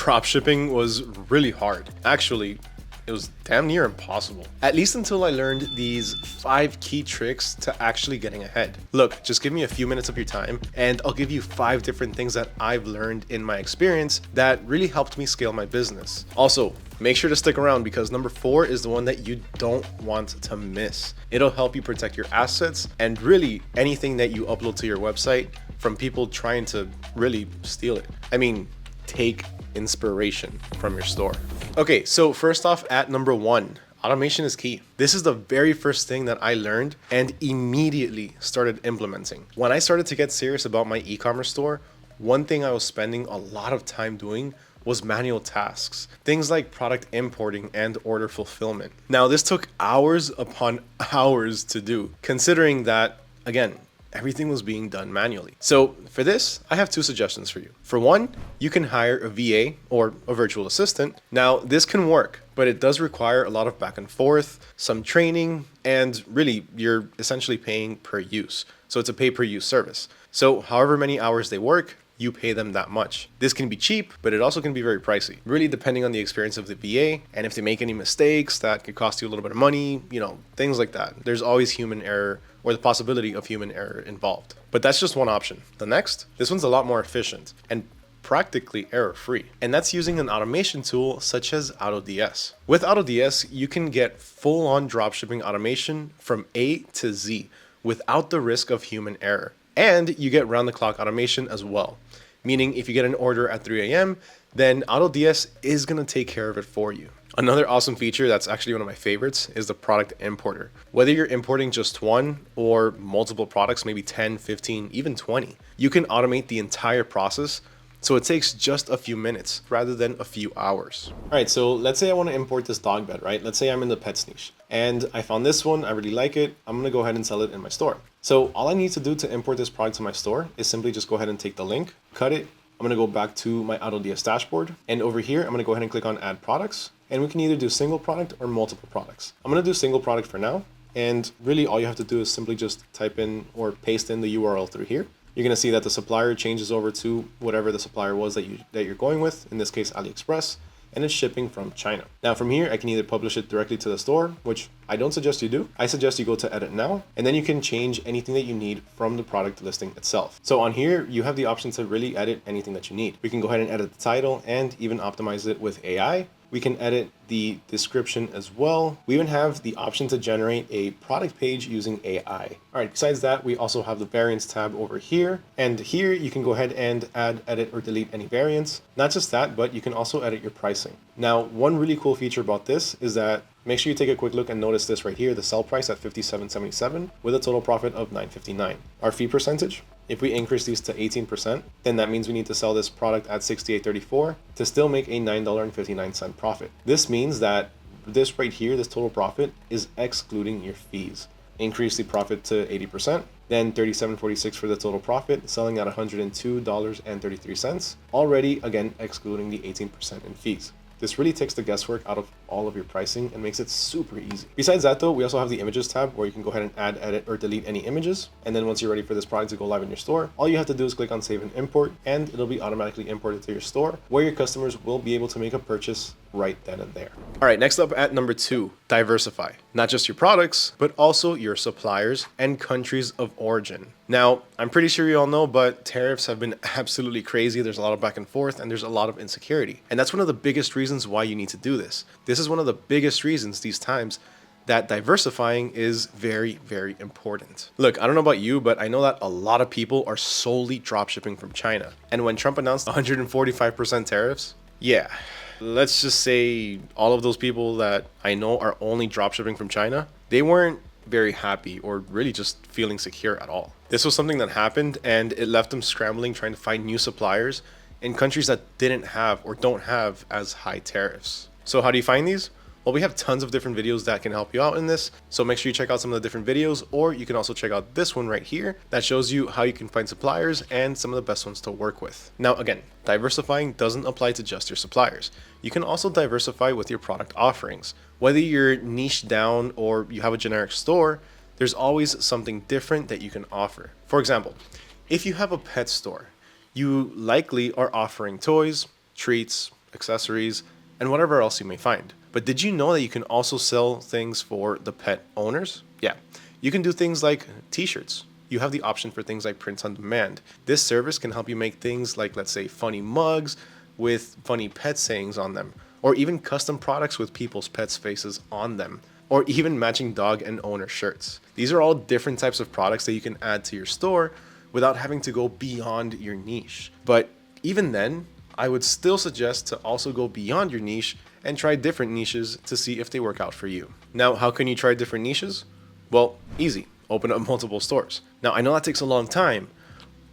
dropshipping was really hard. Actually, it was damn near impossible. At least until I learned these 5 key tricks to actually getting ahead. Look, just give me a few minutes of your time and I'll give you 5 different things that I've learned in my experience that really helped me scale my business. Also, make sure to stick around because number 4 is the one that you don't want to miss. It'll help you protect your assets and really anything that you upload to your website from people trying to really steal it. I mean, take inspiration from your store. Okay, so first off at number 1, automation is key. This is the very first thing that I learned and immediately started implementing. When I started to get serious about my e-commerce store, one thing I was spending a lot of time doing was manual tasks, things like product importing and order fulfillment. Now, this took hours upon hours to do, considering that, again, everything was being done manually. So for this, I have 2 suggestions for you. For one, you can hire a VA or a virtual assistant. Now, this can work, but it does require a lot of back and forth, some training, and really you're essentially paying per use. So it's a pay per use service. So however many hours they work, you pay them that much. This can be cheap, but it also can be very pricey, really depending on the experience of the VA. And if they make any mistakes, that could cost you a little bit of money, things like that. There's always human error or the possibility of human error involved. But that's just one option. The next, this one's a lot more efficient and practically error-free. And that's using an automation tool such as AutoDS. With AutoDS, you can get full-on dropshipping automation from A to Z without the risk of human error. And you get round-the-clock automation as well. Meaning if you get an order at 3 a.m., then AutoDS is gonna take care of it for you. Another awesome feature that's actually one of my favorites is the product importer. Whether you're importing just one or multiple products, maybe 10, 15, even 20, you can automate the entire process. So it takes just a few minutes rather than a few hours. All right, so let's say I want to import this dog bed, right? Let's say I'm in the pets niche and I found this one, I really like it. I'm gonna go ahead and sell it in my store. So all I need to do to import this product to my store is simply just go ahead and take the link, cut it. I'm gonna go back to my AutoDS dashboard. And over here, I'm gonna go ahead and click on add products. And we can either do single product or multiple products. I'm gonna do single product for now. And really all you have to do is simply just type in or paste in the URL through here. You're gonna see that the supplier changes over to whatever the supplier was that you're going with, in this case, AliExpress, and it's shipping from China. Now from here, I can either publish it directly to the store, which I don't suggest you do. I suggest you go to edit now, and then you can change anything that you need from the product listing itself. So on here, you have the option to really edit anything that you need. We can go ahead and edit the title and even optimize it with AI. We can edit the description as well. We even have the option to generate a product page using AI. All right, besides that, we also have the variants tab over here. And here you can go ahead and add, edit, or delete any variants. Not just that, but you can also edit your pricing. Now, one really cool feature about this is that make sure you take a quick look and notice this right here, the sell price at $57.77 with a total profit of $9.59. Our fee percentage, if we increase these to 18%, then that means we need to sell this product at $68.34 to still make a $9.59 profit. This means that this right here, this total profit is excluding your fees. Increase the profit to 80%, then $37.46 for the total profit, selling at $102.33, already again excluding the 18% in fees. This really takes the guesswork out of all of your pricing and makes it super easy. Besides that though, we also have the images tab where you can go ahead and add, edit, or delete any images. And then once you're ready for this product to go live in your store, all you have to do is click on save and import, and it'll be automatically imported to your store where your customers will be able to make a purchase right then and there. All right, next up at number 2, diversify. Not just your products, but also your suppliers and countries of origin. Now, I'm pretty sure you all know, but tariffs have been absolutely crazy. There's a lot of back and forth and there's a lot of insecurity. And that's one of the biggest reasons why you need to do this. This is one of the biggest reasons these times that diversifying is very, very important. Look, I don't know about you, but I know that a lot of people are solely dropshipping from China. And when Trump announced 145% tariffs, yeah, let's just say all of those people that I know are only dropshipping from China, they weren't very happy or really just feeling secure at all. This was something that happened and it left them scrambling trying to find new suppliers in countries that didn't have or don't have as high tariffs. So how do you find these? Well, we have tons of different videos that can help you out in this. So make sure you check out some of the different videos, or you can also check out this one right here that shows you how you can find suppliers and some of the best ones to work with. Now, again, diversifying doesn't apply to just your suppliers. You can also diversify with your product offerings. Whether you're niche down or you have a generic store, there's always something different that you can offer. For example, if you have a pet store, you likely are offering toys, treats, accessories, and whatever else you may find. But did you know that you can also sell things for the pet owners? Yeah, you can do things like t-shirts. You have the option for things like prints on demand. This service can help you make things like, let's say, funny mugs with funny pet sayings on them, or even custom products with people's pets' faces on them, or even matching dog and owner shirts. These are all different types of products that you can add to your store without having to go beyond your niche. But even then, I would still suggest to also go beyond your niche and try different niches to see if they work out for you. Now, how can you try different niches? Well, easy. Open up multiple stores. Now, I know that takes a long time,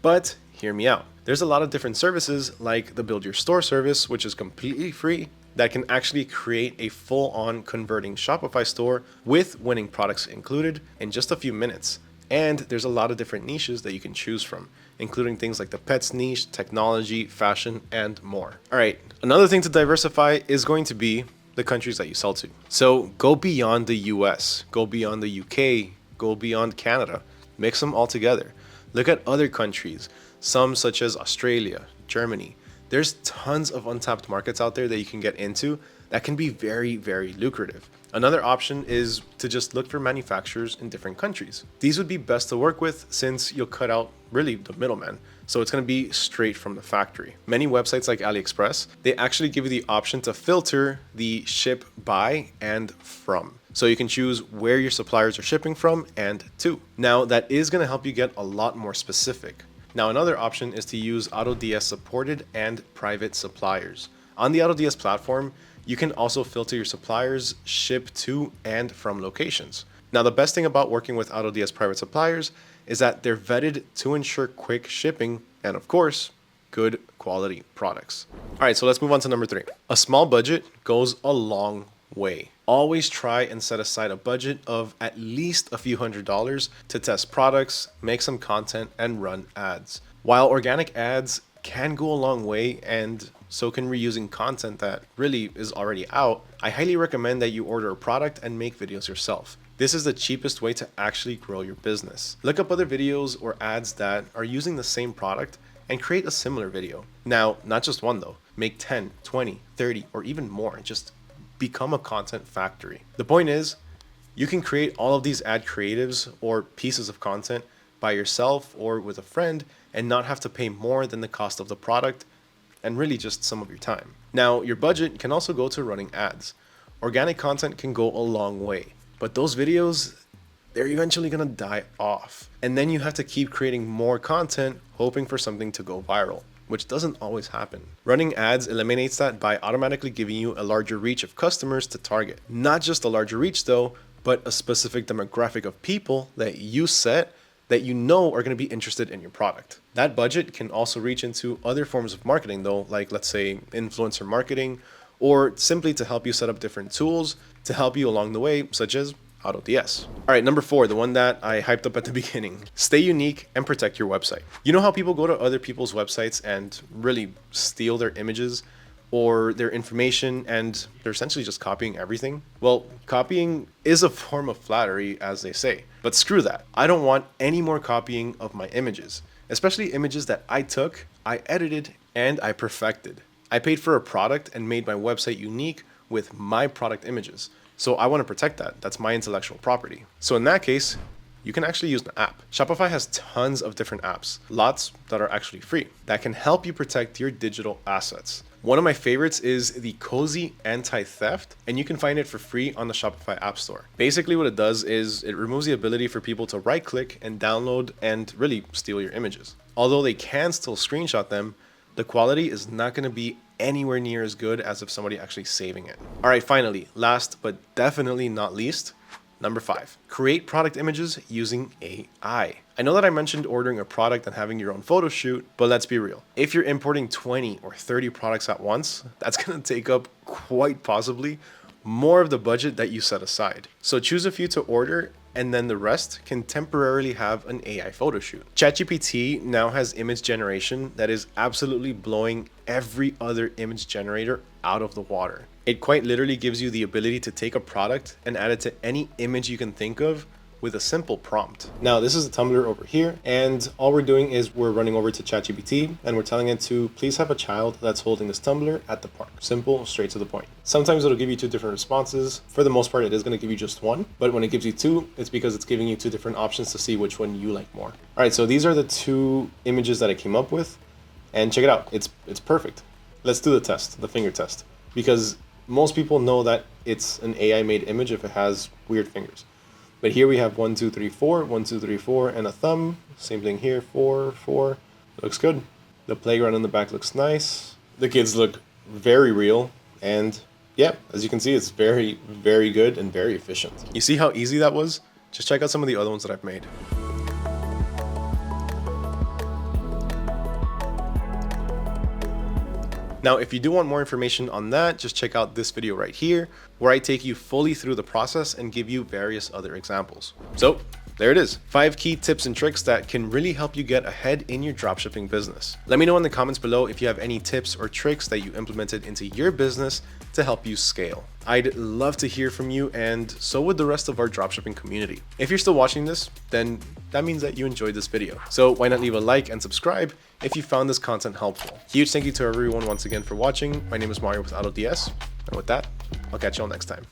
but hear me out. There's a lot of different services like the Build Your Store service, which is completely free, that can actually create a full-on converting Shopify store with winning products included in just a few minutes. And there's a lot of different niches that you can choose from, including things like the pets niche, technology, fashion, and more. All right, another thing to diversify is going to be the countries that you sell to. So go beyond the US, go beyond the UK, go beyond Canada, mix them all together. Look at other countries, some such as Australia, Germany. There's tons of untapped markets out there that you can get into that can be very, very lucrative. Another option is to just look for manufacturers in different countries. These would be best to work with since you'll cut out really the middleman. So it's going to be straight from the factory. Many websites like AliExpress, they actually give you the option to filter the ship by and from. So you can choose where your suppliers are shipping from and to. Now that is going to help you get a lot more specific. Now another option is to use AutoDS supported and private suppliers. On the AutoDS platform, you can also filter your suppliers, ship to and from locations. Now the best thing about working with AutoDS private suppliers is that they're vetted to ensure quick shipping and of course, good quality products. All right, so let's move on to number 3. A small budget goes a long way. Always try and set aside a budget of at least a few $100s to test products, make some content, and run ads. While organic ads can go a long way and so can reusing content that really is already out, I highly recommend that you order a product and make videos yourself. This is the cheapest way to actually grow your business. Look up other videos or ads that are using the same product and create a similar video. Now, not just one though, make 10, 20, 30, or even more. Just become a content factory. The point is, you can create all of these ad creatives or pieces of content by yourself or with a friend and not have to pay more than the cost of the product and really just some of your time. Now, your budget can also go to running ads. Organic content can go a long way, but those videos, they're eventually gonna die off. And then you have to keep creating more content, hoping for something to go viral, which doesn't always happen. Running ads eliminates that by automatically giving you a larger reach of customers to target. Not just a larger reach though, but a specific demographic of people that you set that you know are going to be interested in your product. That budget can also reach into other forms of marketing though, like let's say influencer marketing, or simply to help you set up different tools to help you along the way, such as AutoDS. All right, number 4, the one that I hyped up at the beginning. Stay unique and protect your website. You know how people go to other people's websites and really steal their images or their information and they're essentially just copying everything? Well, copying is a form of flattery, as they say. But screw that. I don't want any more copying of my images, especially images that I took, I edited, and I perfected. I paid for a product and made my website unique with my product images. So I want to protect that. That's my intellectual property. So in that case, you can actually use an app. Shopify has tons of different apps, lots that are actually free, that can help you protect your digital assets. One of my favorites is the Cozy Anti-Theft, and you can find it for free on the Shopify App Store. Basically what it does is it removes the ability for people to right-click and download and really steal your images. Although they can still screenshot them, the quality is not going to be anywhere near as good as if somebody actually saving it. All right, finally, last but definitely not least, number 5, create product images using AI. I know that I mentioned ordering a product and having your own photo shoot, but let's be real. If you're importing 20 or 30 products at once, that's going to take up quite possibly more of the budget that you set aside. So choose a few to order and then the rest can temporarily have an AI photo shoot. ChatGPT now has image generation that is absolutely blowing every other image generator out of the water. It quite literally gives you the ability to take a product and add it to any image you can think of with a simple prompt. Now, this is the Tumblr over here, and all we're doing is we're running over to ChatGPT and we're telling it to please have a child that's holding this tumbler at the park. Simple, straight to the point. Sometimes it'll give you two different responses. For the most part, it is going to give you just one, but when it gives you two, it's because it's giving you two different options to see which one you like more. All right, so these are the two images that I came up with, and check it out. It's perfect. Let's do the test, the finger test, because most people know that it's an AI made image if it has weird fingers. But here we have 1, 2, 3, 4, 1, 2, 3, 4, and a thumb. Same thing here, 4, 4. Looks good. The playground in the back looks nice. The kids look very real. And yeah, as you can see, it's very, very good and very efficient. You see how easy that was? Just check out some of the other ones that I've made. Now, if you do want more information on that, just check out this video right here, where I take you fully through the process and give you various other examples. So there it is, 5 key tips and tricks that can really help you get ahead in your dropshipping business. Let me know in the comments below if you have any tips or tricks that you implemented into your business to help you scale. I'd love to hear from you, and so would the rest of our dropshipping community. If you're still watching this, then that means that you enjoyed this video. So why not leave a like and subscribe if you found this content helpful. Huge thank you to everyone once again for watching. My name is Mario with AutoDS, and with that, I'll catch you all next time.